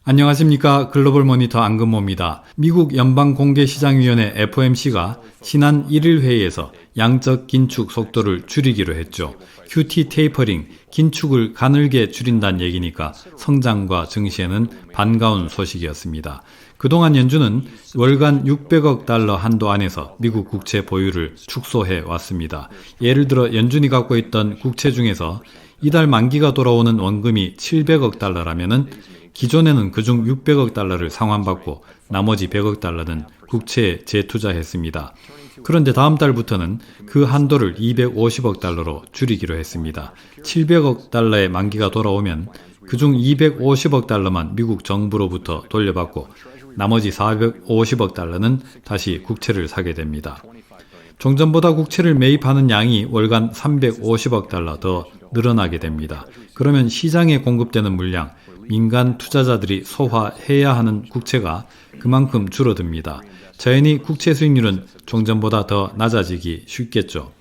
안녕하십니까. 글로벌 모니터 안근모입니다. 미국 연방공개시장위원회 FOMC가 지난 1일 회의에서 양적 긴축 속도를 줄이기로 했죠. QT 테이퍼링, 긴축을 가늘게 줄인다는 얘기니까 성장과 증시에는 반가운 소식이었습니다. 그동안 연준은 월간 600억 달러 한도 안에서 미국 국채 보유를 축소해 왔습니다. 예를 들어 연준이 갖고 있던 국채 중에서 이달 만기가 돌아오는 원금이 700억 달러라면은 기존에는 그중 600억 달러를 상환받고 나머지 100억 달러는 국채에 재투자했습니다. 그런데 다음 달부터는 그 한도를 250억 달러로 줄이기로 했습니다. 700억 달러의 만기가 돌아오면 그중 250억 달러만 미국 정부로부터 돌려받고 나머지 450억 달러는 다시 국채를 사게 됩니다. 종전보다 국채를 매입하는 양이 월간 350억 달러 더 늘어나게 됩니다. 그러면 시장에 공급되는 물량, 민간 투자자들이 소화해야 하는 국채가 그만큼 줄어듭니다. 자연히 국채 수익률은 종전보다 더 낮아지기 쉽겠죠.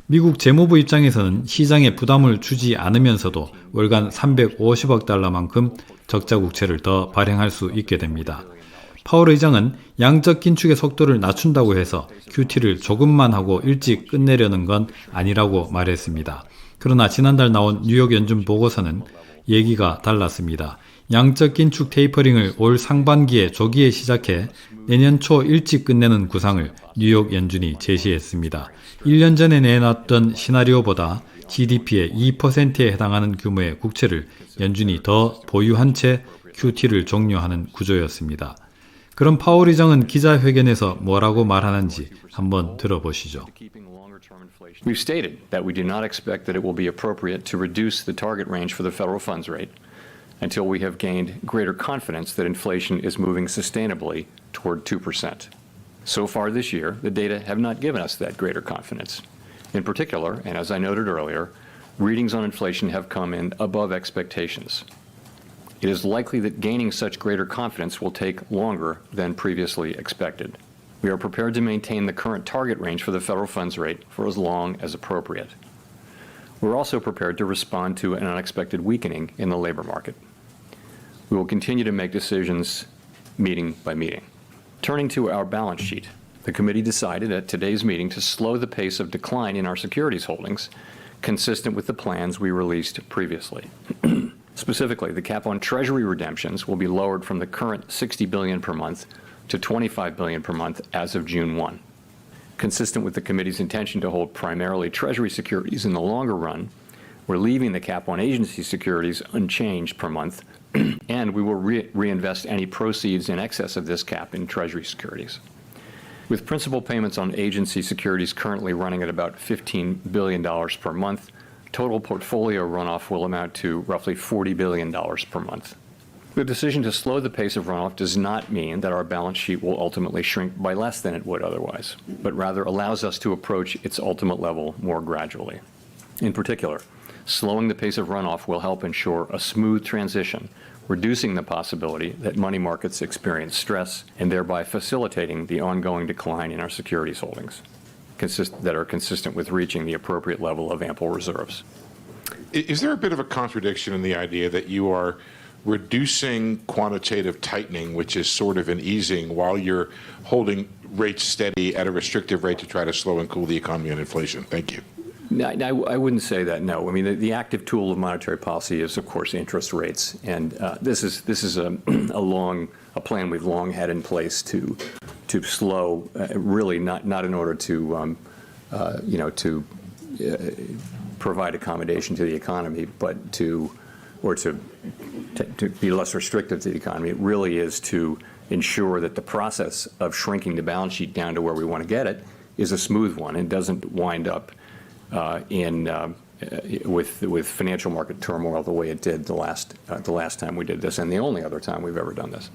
미국 재무부 입장에서는 시장에 부담을 주지 않으면서도 월간 350억 달러만큼 적자 국채를 더 발행할 수 있게 됩니다. 파월 의장은 양적 긴축의 속도를 낮춘다고 해서 QT를 조금만 하고 일찍 끝내려는 건 아니라고 말했습니다. 그러나 지난달 나온 뉴욕 연준 보고서는 얘기가 달랐습니다. 양적 긴축 테이퍼링을 올 상반기에 조기에 시작해 내년 초 일찍 끝내는 구상을 뉴욕 연준이 제시했습니다. 1년 전에 내놨던 시나리오보다 GDP의 2%에 해당하는 규모의 국채를 연준이 더 보유한 채 QT를 종료하는 구조였습니다. 그럼 파월 의장은 기자회견에서 뭐라고 말하는지 한번 들어보시죠. We've stated that we do not expect that it will be appropriate to reduce the target range for the federal funds rate until we have gained greater confidence that inflation is moving sustainably toward 2%. So far this year, the data have not given us that greater confidence. In particular, and as I noted earlier, readings on inflation have come in above expectations. It is likely that gaining such greater confidence will take longer than previously expected. We are prepared to maintain the current target range for the federal funds rate for as long as appropriate. We're also prepared to respond to an unexpected weakening in the labor market. We will continue to make decisions meeting by meeting. Turning to our balance sheet, the committee decided at today's meeting to slow the pace of decline in our securities holdings, consistent with the plans we released previously. Specifically, the cap on Treasury redemptions will be lowered from the current $60 billion per month to $25 billion per month as of June 1. Consistent with the committee's intention to hold primarily Treasury securities in the longer run, we're leaving the cap on agency securities unchanged per month, and we will reinvest any proceeds in excess of this cap in Treasury securities. With principal payments on agency securities currently running at about $15 billion per month, total portfolio runoff will amount to roughly $40 billion per month. The decision to slow the pace of runoff does not mean that our balance sheet will ultimately shrink by less than it would otherwise, but rather allows us to approach its ultimate level more gradually. In particular, slowing the pace of runoff will help ensure a smooth transition, reducing the possibility that money markets experience stress and thereby facilitating the ongoing decline in our securities holdings that are consistent with reaching the appropriate level of ample reserves. Is there a bit of a contradiction in the idea that you are reducing quantitative tightening, which is sort of an easing, while you're holding rates steady at a restrictive rate to try to slow and cool the economy and inflation? Thank you. I wouldn't say that, no. I mean, the active tool of monetary policy is, of course, interest rates. And this is a plan we've long had in place to slow, really not in order to, provide accommodation to the economy, but to be less restrictive to the economy. It really is to ensure that the process of shrinking the balance sheet down to where we want to get it is a smooth one and doesn't wind up with financial market turmoil the way it did the last time we did this, and the only other time we've ever done this.